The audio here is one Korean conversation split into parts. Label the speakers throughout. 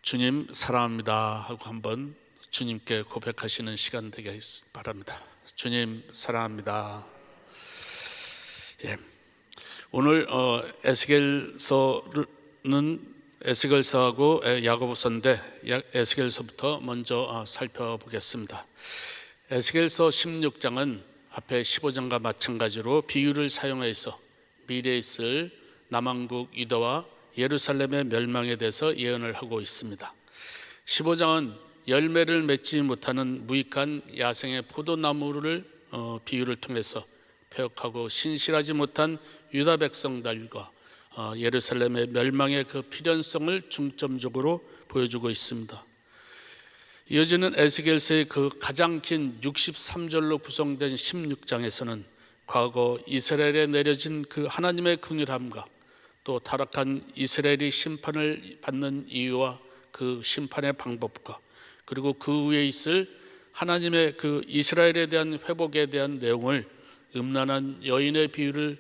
Speaker 1: 주님 사랑합니다 하고 한번 주님께 고백하시는 시간 되게 바랍니다. 주님 사랑합니다. 오늘 에스겔서하고 야고보서인데 에스겔서부터 먼저 살펴보겠습니다. 에스겔서 16장은 앞에 15장과 마찬가지로 비유를 사용해서 미래에 있을 남왕국 유다와 예루살렘의 멸망에 대해서 예언을 하고 있습니다. 15장은 열매를 맺지 못하는 무익한 야생의 포도나무를 비유를 통해서 폐역하고 신실하지 못한 유다 백성들과 예루살렘의 멸망의 그 필연성을 중점적으로 보여주고 있습니다. 이어지는 에스겔서의 그 가장 긴 63절로 구성된 16장에서는 과거 이스라엘에 내려진 그 하나님의 긍휼함과 또 타락한 이스라엘이 심판을 받는 이유와 그 심판의 방법과 그리고 그 위에 있을 하나님의 그 이스라엘에 대한 회복에 대한 내용을 음란한 여인의 비유를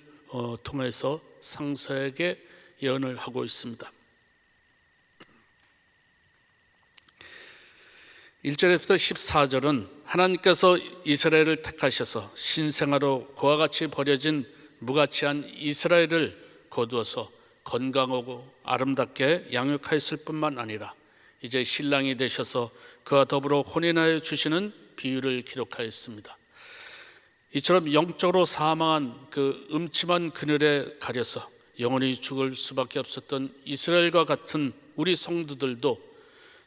Speaker 1: 통해서 상세하게 예언을 하고 있습니다. 1절에부터 14절은 하나님께서 이스라엘을 택하셔서 신생아로 그와 같이 버려진 무가치한 이스라엘을 거두어서 건강하고 아름답게 양육하였을 뿐만 아니라 이제 신랑이 되셔서 그와 더불어 혼인하여 주시는 비유를 기록하였습니다. 이처럼 영적으로 사망한 그 음침한 그늘에 가려서 영원히 죽을 수밖에 없었던 이스라엘과 같은 우리 성도들도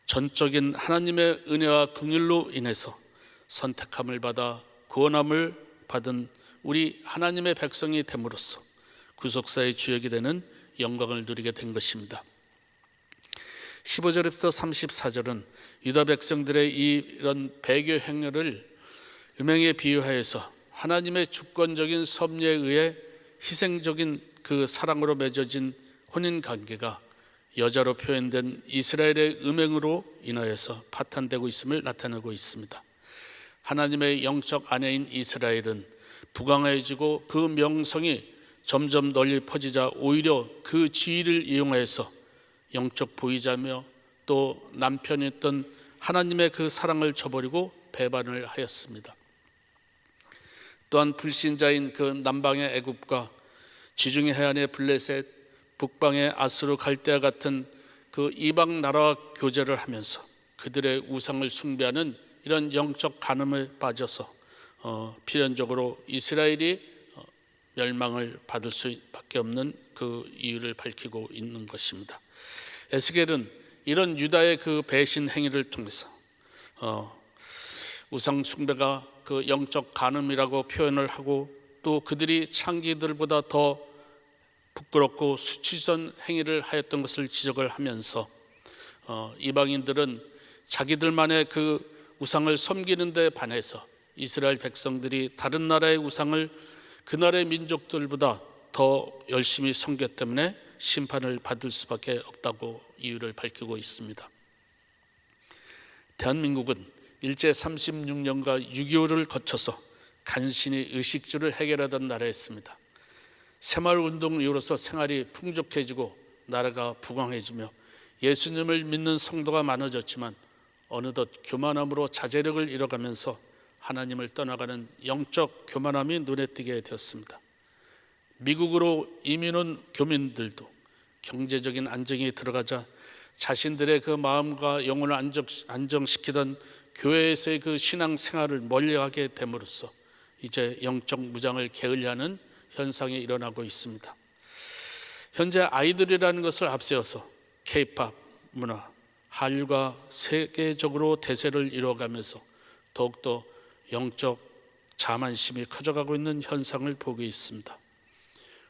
Speaker 1: 전적인 하나님의 은혜와 긍휼로 인해서 선택함을 받아 구원함을 받은 우리 하나님의 백성이 됨으로써 구속사의 주역이 되는 영광을 누리게 된 것입니다. 15절에서 34절은 유다 백성들의 이런 배교 행위를 음행에 비유하여서 하나님의 주권적인 섭리에 의해 희생적인 그 사랑으로 맺어진 혼인 관계가 여자로 표현된 이스라엘의 음행으로 인하여서 파탄되고 있음을 나타내고 있습니다. 하나님의 영적 아내인 이스라엘은 부강해지고 그 명성이 점점 널리 퍼지자 오히려 그 지위를 이용해서 영적 보이자며 또 남편이었던 하나님의 그 사랑을 저버리고 배반을 하였습니다. 또한 불신자인 그 남방의 애굽과 지중해 해안의 블레셋, 북방의 아수르 갈대아 같은 그 이방 나라와 교제를 하면서 그들의 우상을 숭배하는 이런 영적 간음에 빠져서 필연적으로 이스라엘이 멸망을 받을 수밖에 없는 그 이유를 밝히고 있는 것입니다. 에스겔은 이런 유다의 그 배신 행위를 통해서 우상 숭배가 그 영적 간음이라고 표현을 하고 또 그들이 창기들보다 더 부끄럽고 수치스러운 행위를 하였던 것을 지적을 하면서 이방인들은 자기들만의 그 우상을 섬기는 데 반해서 이스라엘 백성들이 다른 나라의 우상을 그 나라의 민족들보다 더 열심히 섬겼기 때문에 심판을 받을 수밖에 없다고 이유를 밝히고 있습니다. 대한민국은 일제 36년과 6.25를 거쳐서 간신히 의식주를 해결하던 나라였습니다. 새마을운동 이후로서 생활이 풍족해지고 나라가 부강해지며 예수님을 믿는 성도가 많아졌지만 어느덧 교만함으로 자제력을 잃어가면서 하나님을 떠나가는 영적 교만함이 눈에 띄게 되었습니다. 미국으로 이민 온 교민들도 경제적인 안정이 들어가자 자신들의 그 마음과 영혼을 안정시키던 교회에서의 그 신앙생활을 멀리하게 됨으로써 이제 영적 무장을 게을리하는 현상이 일어나고 있습니다. 현재 아이돌이라는 것을 앞세워서 K-팝 문화, 한류가 세계적으로 대세를 이루어가면서 더욱더 영적 자만심이 커져가고 있는 현상을 보고 있습니다.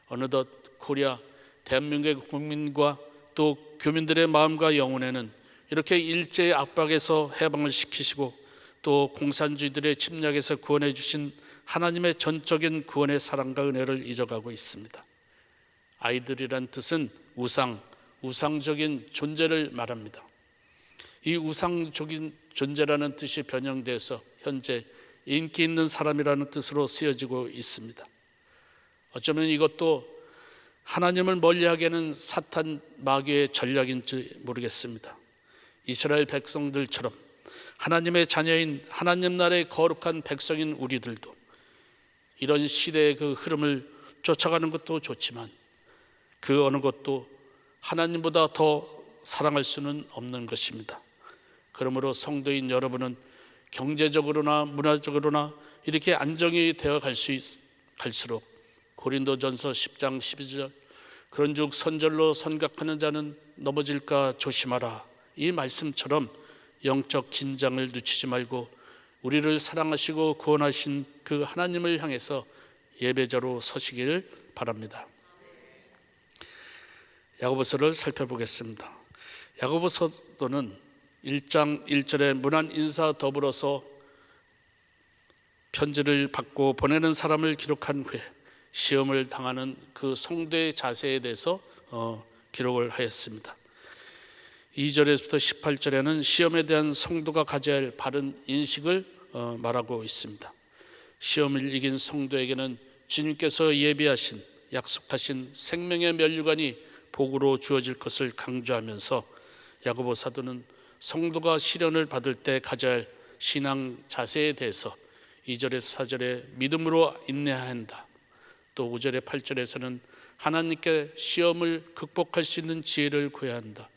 Speaker 1: 어느덧 코리아, 대한민국의 국민과 또 교민들의 마음과 영혼에는 이렇게 일제의 압박에서 해방을 시키시고 또 공산주의들의 침략에서 구원해 주신 하나님의 전적인 구원의 사랑과 은혜를 잊어가고 있습니다. 아이들이란 뜻은 우상적인 존재를 말합니다. 이 우상적인 존재라는 뜻이 변형돼서 현재 인기 있는 사람이라는 뜻으로 쓰여지고 있습니다. 어쩌면 이것도 하나님을 멀리하게 하는 사탄 마귀의 전략인지 모르겠습니다. 이스라엘 백성들처럼 하나님의 자녀인 하나님 나라의 거룩한 백성인 우리들도 이런 시대의 그 흐름을 쫓아가는 것도 좋지만 그 어느 것도 하나님보다 더 사랑할 수는 없는 것입니다. 그러므로 성도인 여러분은 경제적으로나 문화적으로나 이렇게 안정이 되어 갈수록 고린도전서 10장 12절 그런즉 선절로 선각하는 자는 넘어질까 조심하라, 이 말씀처럼 영적 긴장을 늦추지 말고 우리를 사랑하시고 구원하신 그 하나님을 향해서 예배자로 서시길 바랍니다. 야고보서를 살펴보겠습니다. 야고보서는 1장 1절에 문안 인사 더불어서 편지를 받고 보내는 사람을 기록한 후에 시험을 당하는 그 성도의 자세에 대해서 기록을 하였습니다. 2절에서부터 18절에는 시험에 대한 성도가 가져야 할 바른 인식을 말하고 있습니다. 시험을 이긴 성도에게는 주님께서 예비하신 약속하신 생명의 면류관이 복으로 주어질 것을 강조하면서 야고보 사도는 성도가 시련을 받을 때 가져야 할 신앙 자세에 대해서 2절에서 4절에 믿음으로 인내해야 한다, 또 5절에 8절에서는 하나님께 시험을 극복할 수 있는 지혜를 구해야 한다,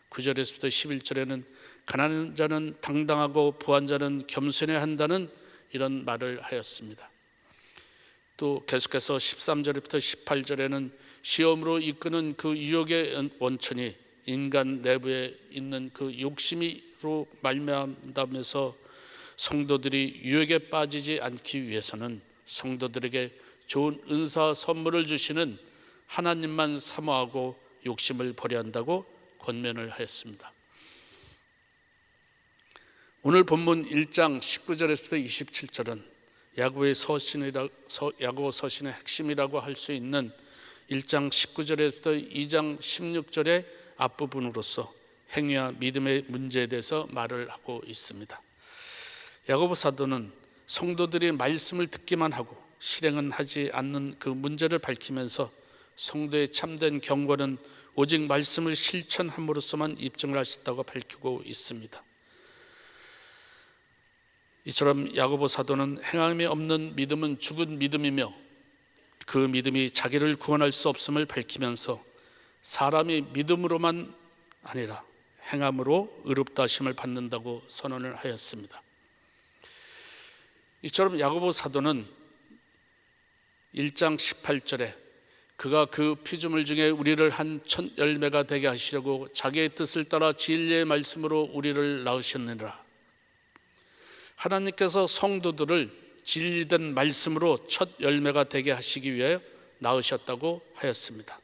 Speaker 1: 9절에서부터 11절에는 가난한 자는 당당하고 부한 자는 겸손해야 한다는 이런 말을 하였습니다. 또 계속해서 13절부터 18절에는 시험으로 이끄는 그 유혹의 원천이 인간 내부에 있는 그 욕심으로 말미암다면서 성도들이 유혹에 빠지지 않기 위해서는 성도들에게 좋은 은사 선물을 주시는 하나님만 사모하고 욕심을 버려야 한다고 권면을 하였습니다. 오늘 본문 1장 19절에서 27절은 야고보 서신의 핵심이라고 할 수 있는 1장 19절에서 2장 16절의 앞부분으로서 행위와 믿음의 문제에 대해서 말을 하고 있습니다. 야고보 사도는 성도들이 말씀을 듣기만 하고 실행은 하지 않는 그 문제를 밝히면서 성도의 참된 경건은 오직 말씀을 실천함으로써만 입증을 할 수 있다고 밝히고 있습니다. 이처럼 야고보 사도는 행함이 없는 믿음은 죽은 믿음이며 그 믿음이 자기를 구원할 수 없음을 밝히면서 사람이 믿음으로만 아니라 행함으로 의롭다 하심을 받는다고 선언을 하였습니다. 이처럼 야고보 사도는 1장 18절에 그가 그 피조물 중에 우리를 한 첫 열매가 되게 하시려고 자기의 뜻을 따라 진리의 말씀으로 우리를 낳으셨느니라, 하나님께서 성도들을 진리된 말씀으로 첫 열매가 되게 하시기 위해 낳으셨다고 하였습니다.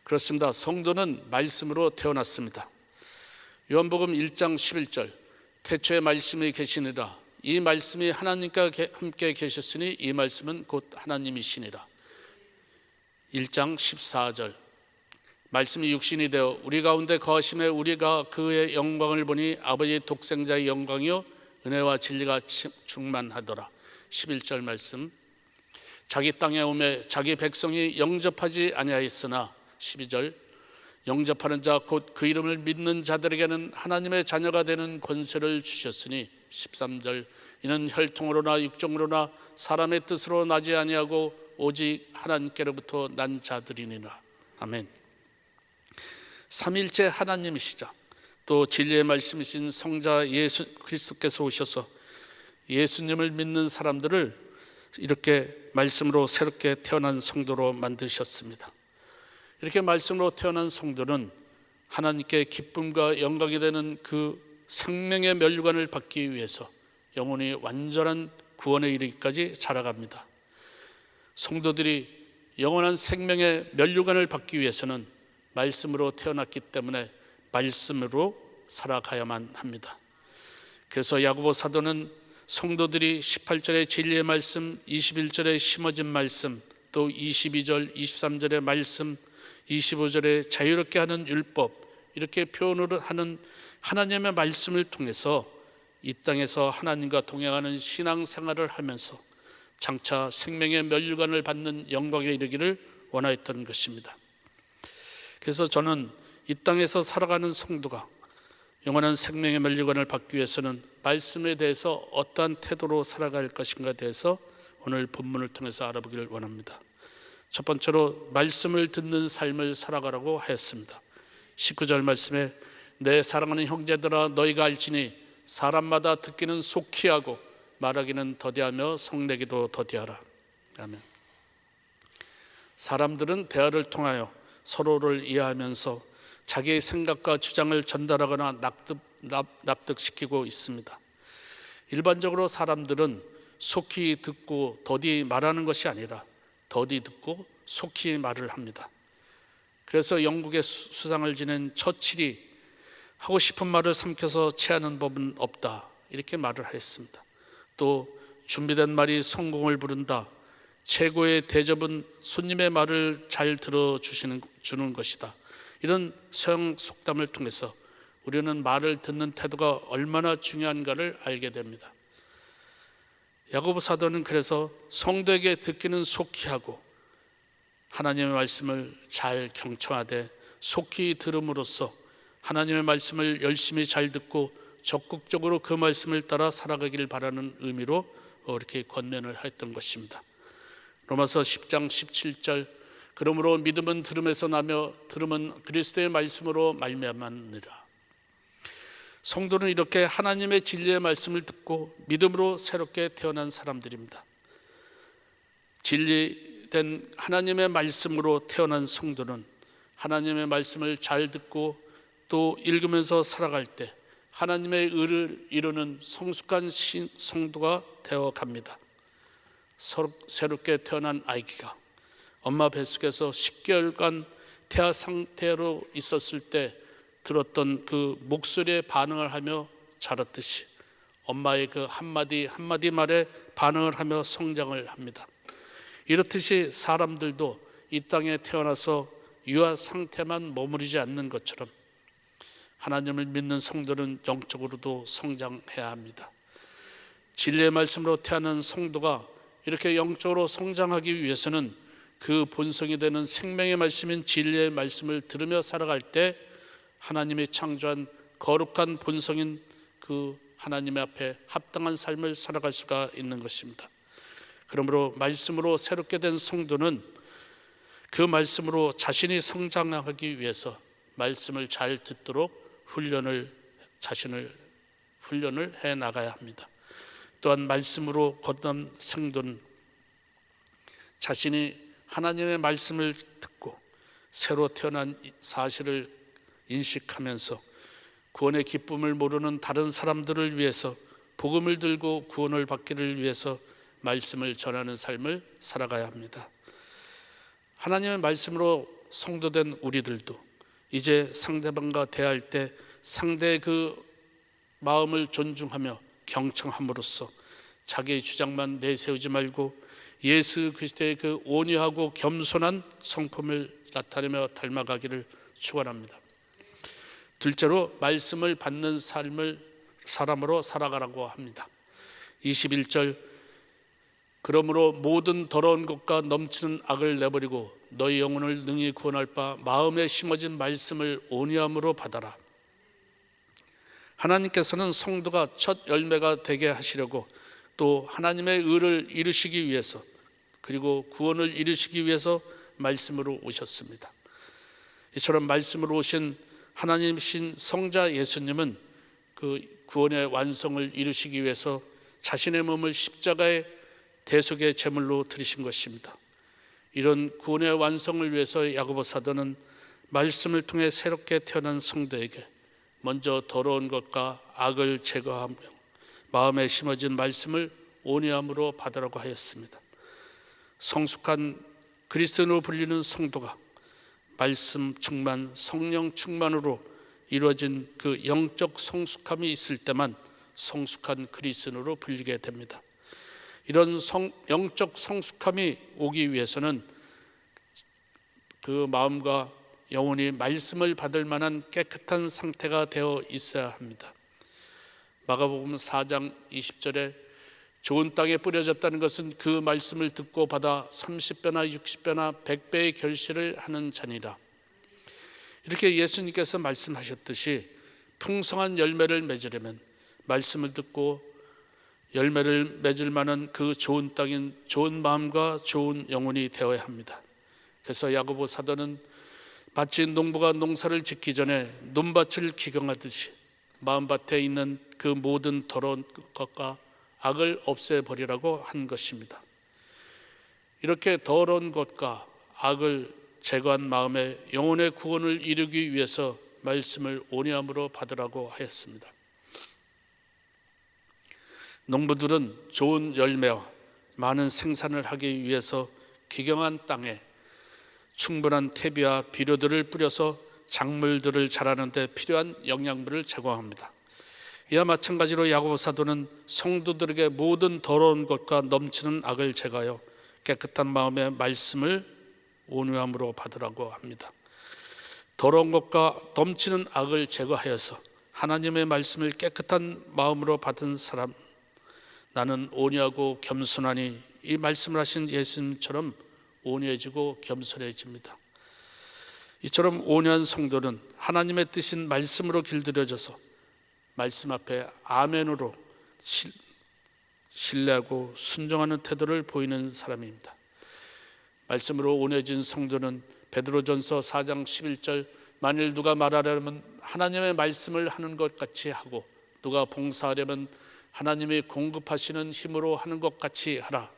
Speaker 1: 그렇습니다. 성도는 말씀으로 태어났습니다. 요한복음 1장 11절 태초에 말씀이 계시니라, 이 말씀이 하나님과 함께 계셨으니 이 말씀은 곧 하나님이시니라. 1장 14절 말씀이 육신이 되어 우리 가운데 거하심에 우리가 그의 영광을 보니 아버지의 독생자의 영광이요 은혜와 진리가 충만하더라. 11절 말씀 자기 땅에 오매 자기 백성이 영접하지 아니하였으나 12절 영접하는 자 곧 그 이름을 믿는 자들에게는 하나님의 자녀가 되는 권세를 주셨으니 13절 이는 혈통으로나 육정으로나 사람의 뜻으로 나지 아니하고 오직 하나님께로부터 난 자들이니라. 아멘. 삼일째 하나님이시자 또 진리의 말씀이신 성자 예수 그리스도께서 오셔서 예수님을 믿는 사람들을 이렇게 말씀으로 새롭게 태어난 성도로 만드셨습니다. 이렇게 말씀으로 태어난 성도는 하나님께 기쁨과 영광이 되는 그 생명의 면류관을 받기 위해서 영혼이 완전한 구원에 이르기까지 자라갑니다. 성도들이 영원한 생명의 면류관을 받기 위해서는 말씀으로 태어났기 때문에 말씀으로 살아가야만 합니다. 그래서 야고보 사도는 성도들이 18절의 진리의 말씀, 21절의 심어진 말씀, 또 22절, 23절의 말씀, 25절에 자유롭게 하는 율법, 이렇게 표현을 하는 하나님의 말씀을 통해서 이 땅에서 하나님과 동행하는 신앙생활을 하면서 장차 생명의 면류관을 받는 영광에 이르기를 원하였던 것입니다. 그래서 저는 이 땅에서 살아가는 성도가 영원한 생명의 멸류관을 받기 위해서는 말씀에 대해서 어떠한 태도로 살아갈 것인가에 대해서 오늘 본문을 통해서 알아보기를 원합니다. 첫 번째로 말씀을 듣는 삶을 살아가라고 하였습니다. 19절 말씀에 내 사랑하는 형제들아 너희가 알지니 사람마다 듣기는 속히 하고 말하기는 더디하며 성내기도 더디하라. 아멘. 사람들은 대화를 통하여 서로를 이해하면서 자기의 생각과 주장을 전달하거나 납득시키고 있습니다. 일반적으로 사람들은 속히 듣고 더디 말하는 것이 아니라 더디 듣고 속히 말을 합니다. 그래서 영국의 수상을 지낸 처칠이 하고 싶은 말을 삼켜서 체하는 법은 없다, 이렇게 말을 했습니다. 또 준비된 말이 성공을 부른다. 최고의 대접은 손님의 말을 잘 들어주는 것이다. 이런 서양 속담을 통해서 우리는 말을 듣는 태도가 얼마나 중요한가를 알게 됩니다. 야고보 사도는 그래서 성도에게 듣기는 속히 하고 하나님의 말씀을 잘 경청하되 속히 들음으로써 하나님의 말씀을 열심히 잘 듣고 적극적으로 그 말씀을 따라 살아가길 바라는 의미로 이렇게 권면을 했던 것입니다. 로마서 10장 17절 그러므로 믿음은 들음에서 나며 들음은 그리스도의 말씀으로 말미암았느니라. 성도는 이렇게 하나님의 진리의 말씀을 듣고 믿음으로 새롭게 태어난 사람들입니다. 진리된 하나님의 말씀으로 태어난 성도는 하나님의 말씀을 잘 듣고 또 읽으면서 살아갈 때 하나님의 의를 이루는 성숙한 성도가 되어갑니다. 새롭게 태어난 아기가 엄마 뱃속에서 10개월간 태아 상태로 있었을 때 들었던 그 목소리에 반응을 하며 자랐듯이 엄마의 그 한마디 말에 반응을 하며 성장을 합니다. 이렇듯이 사람들도 이 땅에 태어나서 유아 상태만 머무르지 않는 것처럼 하나님을 믿는 성도는 영적으로도 성장해야 합니다. 진리의 말씀으로 태어난 성도가 이렇게 영적으로 성장하기 위해서는 그 본성이 되는 생명의 말씀인 진리의 말씀을 들으며 살아갈 때 하나님이 창조한 거룩한 본성인 그 하나님 앞에 합당한 삶을 살아갈 수가 있는 것입니다. 그러므로 말씀으로 새롭게 된 성도는 그 말씀으로 자신이 성장하기 위해서 말씀을 잘 듣도록 훈련을 해 나가야 합니다. 또한 말씀으로 거듭난 성도는 자신이 하나님의 말씀을 듣고 새로 태어난 사실을 인식하면서 구원의 기쁨을 모르는 다른 사람들을 위해서 복음을 들고 구원을 받기를 위해서 말씀을 전하는 삶을 살아가야 합니다. 하나님의 말씀으로 성도된 우리들도 이제 상대방과 대할 때 상대의 그 마음을 존중하며 경청함으로써 자기의 주장만 내세우지 말고 예수 그리스도의 그 온유하고 겸손한 성품을 나타내며 닮아가기를 축원합니다. 둘째로 말씀을 받는 사람으로 살아가라고 합니다. 21절 그러므로 모든 더러운 것과 넘치는 악을 내버리고 너희 영혼을 능히 구원할 바 마음에 심어진 말씀을 온유함으로 받아라. 하나님께서는 성도가 첫 열매가 되게 하시려고 또 하나님의 의를 이루시기 위해서 그리고 구원을 이루시기 위해서 말씀으로 오셨습니다. 이처럼 말씀으로 오신 하나님이신 성자 예수님은 그 구원의 완성을 이루시기 위해서 자신의 몸을 십자가의 대속의 제물로 드리신 것입니다. 이런 구원의 완성을 위해서 야고보 사도는 말씀을 통해 새롭게 태어난 성도에게 먼저 더러운 것과 악을 제거하며 마음에 심어진 말씀을 온유함으로 받으라고 하였습니다. 성숙한 그리스도인으로 불리는 성도가 말씀 충만, 성령 충만으로 이루어진 그 영적 성숙함이 있을 때만 성숙한 그리스도인으로 불리게 됩니다. 이런 영적 성숙함이 오기 위해서는 그 마음과 영혼이 말씀을 받을 만한 깨끗한 상태가 되어 있어야 합니다. 마가복음 4장 20절에 좋은 땅에 뿌려졌다는 것은 그 말씀을 듣고 받아 30배나 60배나 100배의 결실을 하는 자니라. 이렇게 예수님께서 말씀하셨듯이 풍성한 열매를 맺으려면 말씀을 듣고 열매를 맺을 만한 그 좋은 땅인 좋은 마음과 좋은 영혼이 되어야 합니다. 그래서 야고보 사도는 마치 농부가 농사를 짓기 전에 논밭을 기경하듯이 마음밭에 있는 그 모든 더러운 것과 악을 없애버리라고 한 것입니다. 이렇게 더러운 것과 악을 제거한 마음에 영혼의 구원을 이루기 위해서 말씀을 온유함으로 받으라고 하였습니다. 농부들은 좋은 열매와 많은 생산을 하기 위해서 기경한 땅에 충분한 퇴비와 비료들을 뿌려서 작물들을 자라는 데 필요한 영양분을 제공합니다. 이와 마찬가지로 야고보 사도는 성도들에게 모든 더러운 것과 넘치는 악을 제거하여 깨끗한 마음의 말씀을 온유함으로 받으라고 합니다. 더러운 것과 넘치는 악을 제거하여서 하나님의 말씀을 깨끗한 마음으로 받은 사람, 나는 온유하고 겸손하니, 이 말씀을 하신 예수님처럼 온유해지고 겸손해집니다. 이처럼 온유한 성도는 하나님의 뜻인 말씀으로 길들여져서 말씀 앞에 아멘으로 신뢰하고 순종하는 태도를 보이는 사람입니다. 말씀으로 온유해진 성도는 베드로전서 4장 11절, 만일 누가 말하려면 하나님의 말씀을 하는 것 같이 하고 누가 봉사하려면 하나님이 공급하시는 힘으로 하는 것 같이 하라.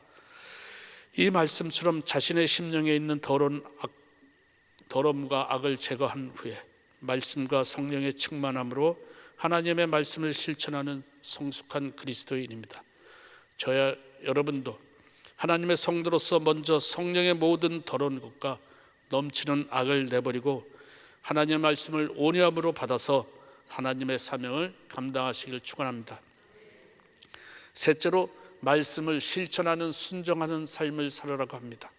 Speaker 1: 이 말씀처럼 자신의 심령에 있는 더러움과 악을 제거한 후에 말씀과 성령의 충만함으로 하나님의 말씀을 실천하는 성숙한 그리스도인입니다. 저야 여러분도 하나님의 성도로서 먼저 성령의 모든 더러운 것과 넘치는 악을 내버리고 하나님의 말씀을 온유함으로 받아서 하나님의 사명을 감당하시길 축원합니다. 셋째로, 말씀을 실천하는 순종하는 삶을 살아라고 합니다.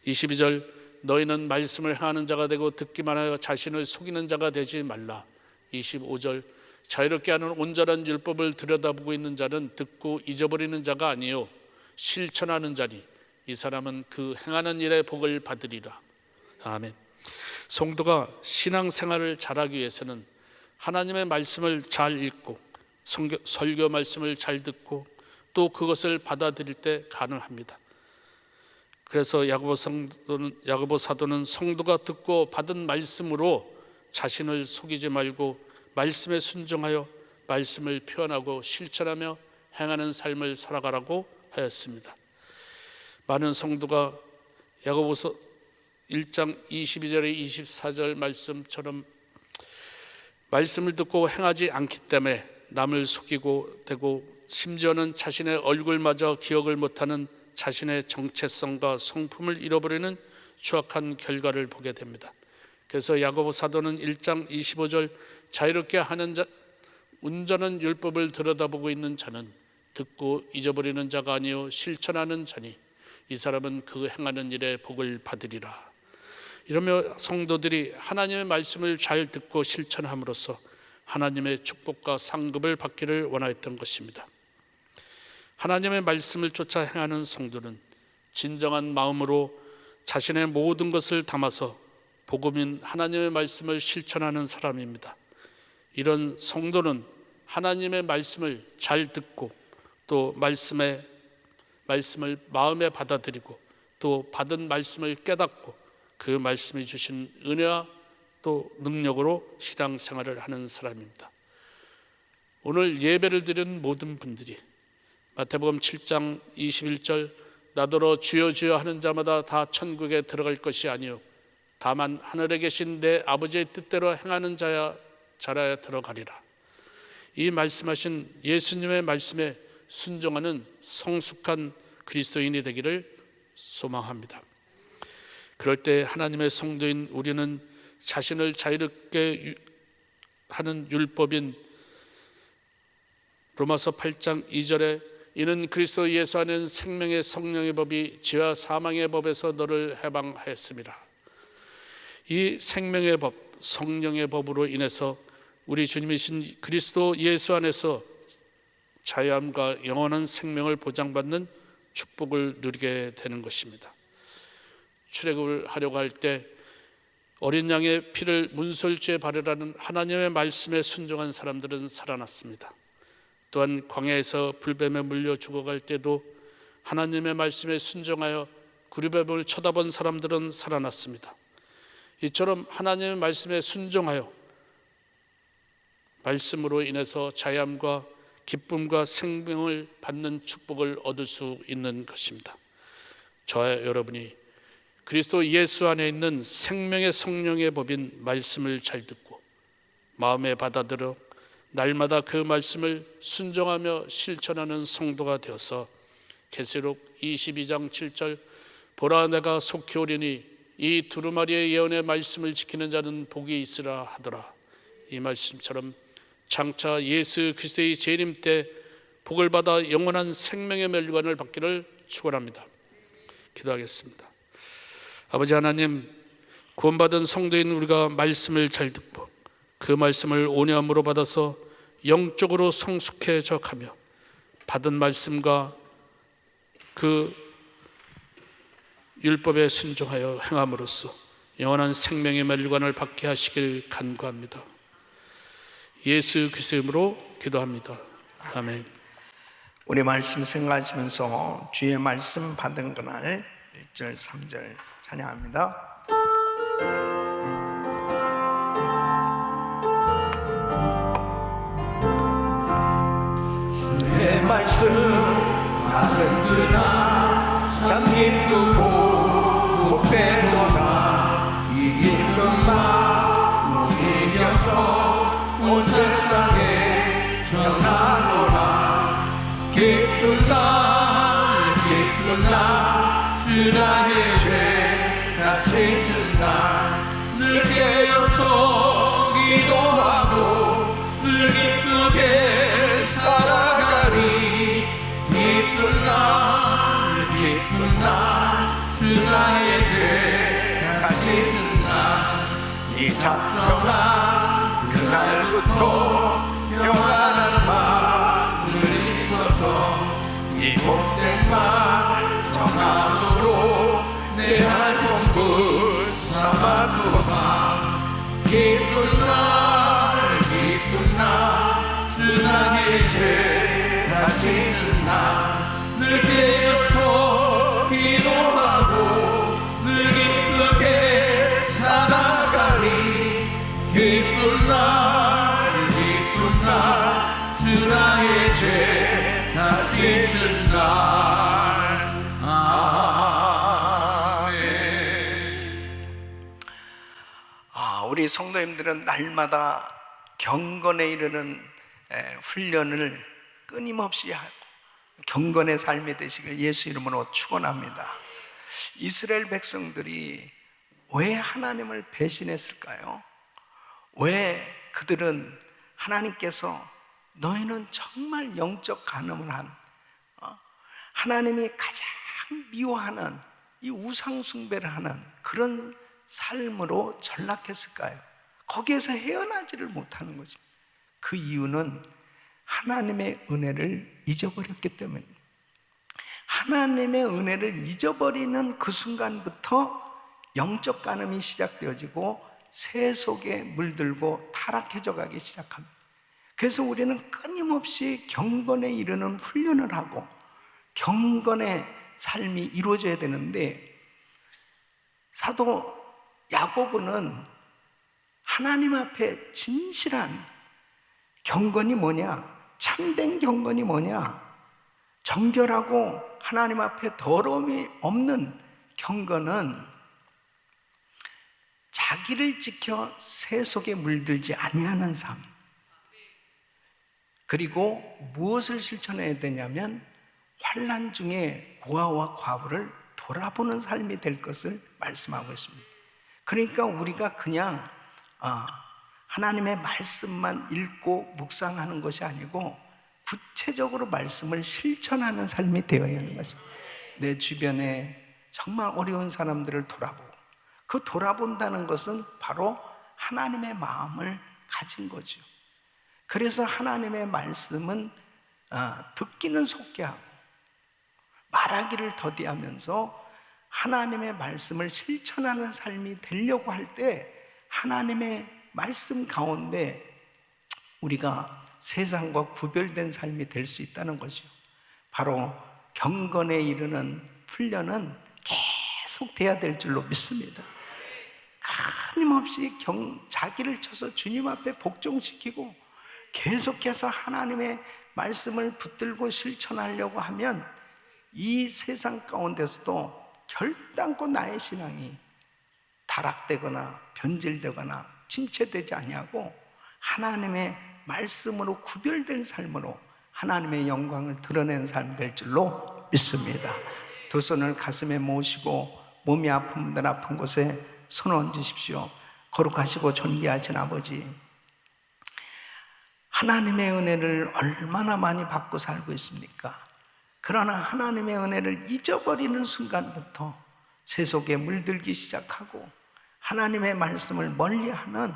Speaker 1: 22절, 너희는 말씀을 행하는 자가 되고 듣기만 하여 자신을 속이는 자가 되지 말라. 25절, 자유롭게 하는 온전한 율법을 들여다보고 있는 자는 듣고 잊어버리는 자가 아니요 실천하는 자니 이 사람은 그 행하는 일의 복을 받으리라. 아멘. 성도가 신앙생활을 잘하기 위해서는 하나님의 말씀을 잘 읽고 설교 말씀을 잘 듣고 또 그것을 받아들일 때 가능합니다. 그래서 야고보 사도는 성도가 듣고 받은 말씀으로 자신을 속이지 말고 말씀에 순종하여 말씀을 표현하고 실천하며 행하는 삶을 살아가라고 하였습니다. 많은 성도가 야고보서 1장 22절에 24절 말씀처럼 말씀을 듣고 행하지 않기 때문에 남을 속이고 되고 심지어는 자신의 얼굴마저 기억을 못하는 자신의 정체성과 성품을 잃어버리는 추악한 결과를 보게 됩니다. 그래서 야고보 사도는 1장 25절, 자유롭게 하는 자, 온전한 율법을 들여다보고 있는 자는 듣고 잊어버리는 자가 아니요 실천하는 자니 이 사람은 그 행하는 일에 복을 받으리라. 이러며 성도들이 하나님의 말씀을 잘 듣고 실천함으로써 하나님의 축복과 상급을 받기를 원하였던 것입니다. 하나님의 말씀을 쫓아 행하는 성도는 진정한 마음으로 자신의 모든 것을 담아서 복음인 하나님의 말씀을 실천하는 사람입니다. 이런 성도는 하나님의 말씀을 잘 듣고 또 말씀을 마음에 받아들이고 또 받은 말씀을 깨닫고 그 말씀이 주신 은혜와 또 능력으로 신앙생활을 하는 사람입니다. 오늘 예배를 드리는 모든 분들이 마태복음 7장 21절, 나더러 주여 주여 하는 자마다 다 천국에 들어갈 것이 아니요 다만 하늘에 계신 내 아버지의 뜻대로 행하는 자야 자라야 들어가리라. 이 말씀하신 예수님의 말씀에 순종하는 성숙한 그리스도인이 되기를 소망합니다. 그럴 때 하나님의 성도인 우리는 자신을 자유롭게 하는 율법인 로마서 8장 2절에 이는 그리스도 예수 안에는 생명의 성령의 법이 죄와 사망의 법에서 너를 해방하였습니다. 이 생명의 법, 성령의 법으로 인해서 우리 주님이신 그리스도 예수 안에서 자유함과 영원한 생명을 보장받는 축복을 누리게 되는 것입니다. 출애굽을 하려고 할 때 어린 양의 피를 문설주에 바르라는 하나님의 말씀에 순종한 사람들은 살아났습니다. 또한 광야에서 불뱀에 물려 죽어갈 때도 하나님의 말씀에 순종하여 구류뱀을 쳐다본 사람들은 살아났습니다. 이처럼 하나님의 말씀에 순종하여 말씀으로 인해서 자유함과 기쁨과 생명을 받는 축복을 얻을 수 있는 것입니다. 저와 여러분이 그리스도 예수 안에 있는 생명의 성령의 법인 말씀을 잘 듣고 마음에 받아들여 날마다 그 말씀을 순종하며 실천하는 성도가 되어서 계시록 22장 7절 보라 내가 속히 오리니 이 두루마리의 예언의 말씀을 지키는 자는 복이 있으라 하더라. 이 말씀처럼 장차 예수 그리스도의 재림 때 복을 받아 영원한 생명의 멸관을 받기를 축원합니다. 기도하겠습니다. 아버지 하나님, 구원받은 성도인 우리가 말씀을 잘 듣고 그 말씀을 온유함으로 받아서 영적으로 성숙해져 가며 받은 말씀과 그 율법에 순종하여 행함으로써 영원한 생명의 멸관을 받게 하시길 간구합니다. 예수 그리스도의 이름으로 기도합니다. 아멘.
Speaker 2: 우리 말씀 생각하시면서 주의 말씀 받은 그날 1절 3절 찬양합니다. 주의 말씀 받은 그날 참 기쁘고 복되도다. 이 기쁜 마음 이겨서 온 세상에 전하노라. 기쁜 날 주 나의 죄 다 씻은 날 늘 깨어서 기도하고 늘 기쁘게 살아가리. 기쁜 날 주 나의 죄 다 씻은 날 이 작정한 그날부터 평안한 마음을 있어서 이 복된 말 정함으로 내 활동을 삼아두마. 기쁜 날 주 나의 죄 다 씻은 날 늘 깨어서 기도하고 늘 기쁘게 살아가리. 기쁜 날 주 나의 죄 다 씻은 날. 우리 성도님들은 날마다 경건에 이르는 훈련을 끊임없이 하고 경건의 삶이 되시길 예수 이름으로 축원합니다. 이스라엘 백성들이 왜 하나님을 배신했을까요? 왜 그들은 하나님께서 너희는 정말 영적 간음을 한 하나님이 가장 미워하는 이 우상 숭배를 하는 그런 삶으로 전락했을까요? 거기에서 헤어나지를 못하는 것입니다. 그 이유는 하나님의 은혜를 잊어버렸기 때문입니다. 하나님의 은혜를 잊어버리는 그 순간부터 영적 간음이 시작되어지고 새 속에 물들고 타락해져 가기 시작합니다. 그래서 우리는 끊임없이 경건에 이르는 훈련을 하고 경건의 삶이 이루어져야 되는데, 사도 야고보는 하나님 앞에 진실한 경건이 뭐냐, 참된 경건이 뭐냐, 정결하고 하나님 앞에 더러움이 없는 경건은 자기를 지켜 새 속에 물들지 아니하는 삶, 그리고 무엇을 실천해야 되냐면 환난 중에 고아와 과부를 돌아보는 삶이 될 것을 말씀하고 있습니다. 그러니까 우리가 그냥 하나님의 말씀만 읽고 묵상하는 것이 아니고 구체적으로 말씀을 실천하는 삶이 되어야 하는 것입니다. 내 주변에 정말 어려운 사람들을 돌아보고, 그 돌아본다는 것은 바로 하나님의 마음을 가진 거죠. 그래서 하나님의 말씀은 듣기는 속게 하고 말하기를 더디하면서 하나님의 말씀을 실천하는 삶이 되려고 할 때 하나님의 말씀 가운데 우리가 세상과 구별된 삶이 될 수 있다는 것이요. 바로 경건에 이르는 훈련은 계속 돼야 될 줄로 믿습니다. 끊임없이 자기를 쳐서 주님 앞에 복종시키고 계속해서 하나님의 말씀을 붙들고 실천하려고 하면 이 세상 가운데서도 결단코 나의 신앙이 타락되거나 변질되거나 침체되지 아니하고 하나님의 말씀으로 구별된 삶으로 하나님의 영광을 드러낸 삶 될 줄로 믿습니다. 두 손을 가슴에 모으시고 몸이 아픈 분들 아픈 곳에 손 얹으십시오. 거룩하시고 존귀하신 아버지, 하나님의 은혜를 얼마나 많이 받고 살고 있습니까? 그러나 하나님의 은혜를 잊어버리는 순간부터 세속에 물들기 시작하고 하나님의 말씀을 멀리하는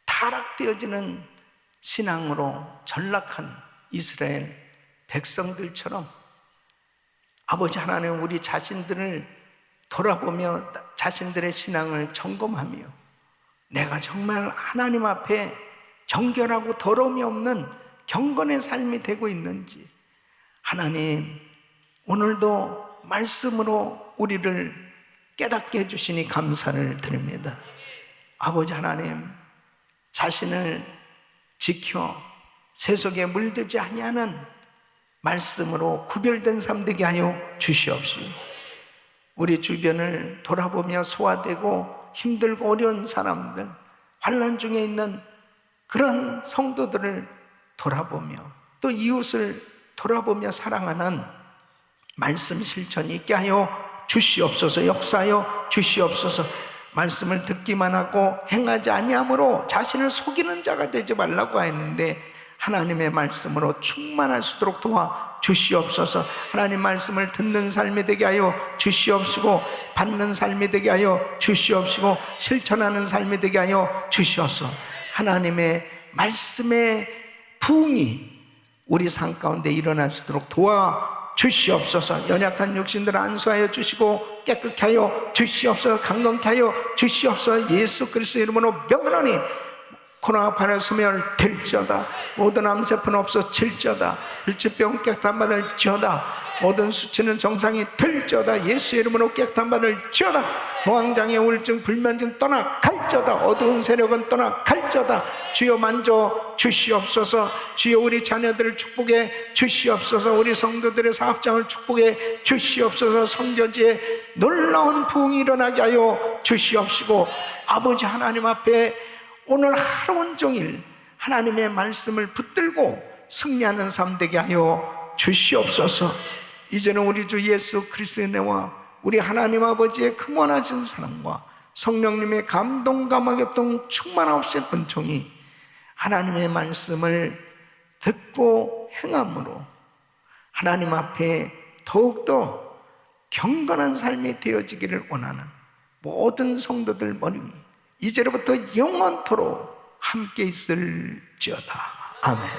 Speaker 2: 타락되어지는 신앙으로 전락한 이스라엘 백성들처럼 아버지 하나님, 우리 자신들을 돌아보며 자신들의 신앙을 점검하며 내가 정말 하나님 앞에 정결하고 더러움이 없는 경건의 삶이 되고 있는지, 하나님 오늘도 말씀으로 우리를 깨닫게 해주시니 감사를 드립니다. 아버지 하나님, 자신을 지켜 세속에 물들지 아니하는 말씀으로 구별된 삶 되게 하여 주시옵시오. 우리 주변을 돌아보며 소화되고 힘들고 어려운 사람들, 환난 중에 있는 그런 성도들을 돌아보며 또 이웃을 돌아보며 사랑하는 말씀 실천이 있게 하여 주시옵소서. 역사하여 주시옵소서. 말씀을 듣기만 하고 행하지 아니함으로 자신을 속이는 자가 되지 말라고 했는데 하나님의 말씀으로 충만할 수 있도록 도와 주시옵소서. 하나님 말씀을 듣는 삶이 되게 하여 주시옵시고 받는 삶이 되게 하여 주시옵시고 실천하는 삶이 되게 하여 주시옵소서. 하나님의 말씀의 부흥이 우리 삶 가운데 일어날 수 있도록 도와 주시옵소서. 연약한 육신들을 안수하여 주시고 깨끗게 하여 주시옵소서. 강건케 하여 주시옵소서. 예수 그리스도의 이름으로 명하노니 코로나 바이러스 소멸될지어다. 모든 암세포는 없어질지어다. 불치병 깨끗한 바를 지어다. 모든 수치는 정상이 될지어다. 예수의 이름으로 깨끗한 바를 지어다. 공황장애, 우울증, 불면증 떠나갈지어다. 어두운 세력은 떠나갈지어다. 주여 만져 주시옵소서. 주여 우리 자녀들을 축복해 주시옵소서. 우리 성도들의 사업장을 축복해 주시옵소서. 선교지에 놀라운 부흥이 일어나게 하여 주시옵시고 아버지 하나님 앞에 오늘 하루 온종일 하나님의 말씀을 붙들고 승리하는 삶 되게 하여 주시옵소서. 이제는 우리 주 예수 그리스도의 은혜와 우리 하나님 아버지의 크원하신 사랑과 성령님의 감동 감화교통 충만하옵신 은총이 하나님의 말씀을 듣고 행함으로 하나님 앞에 더욱더 경건한 삶이 되어지기를 원하는 모든 성도들 머리 위 이제로부터 영원토록 함께 있을지어다. 아멘.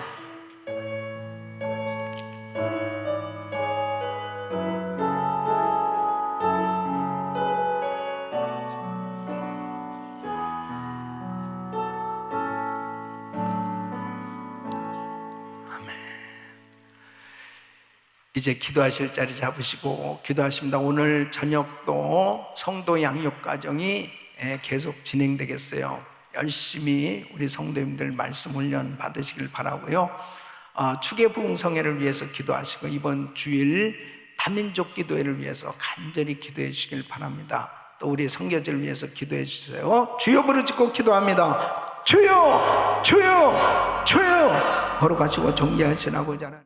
Speaker 2: 이제 기도하실 자리 잡으시고 기도하십니다. 오늘 저녁도 성도 양육 과정이 계속 진행되겠어요. 열심히 우리 성도님들 말씀 훈련 받으시길 바라고요. 축의 부흥성회를 위해서 기도하시고 이번 주일 다민족 기도회를 위해서 간절히 기도해 주시길 바랍니다. 또 우리 선교지를 위해서 기도해 주세요. 주여 부르짖고 기도합니다. 주여 주여 주여. 거룩하시고 존귀하신 아버지 하나님,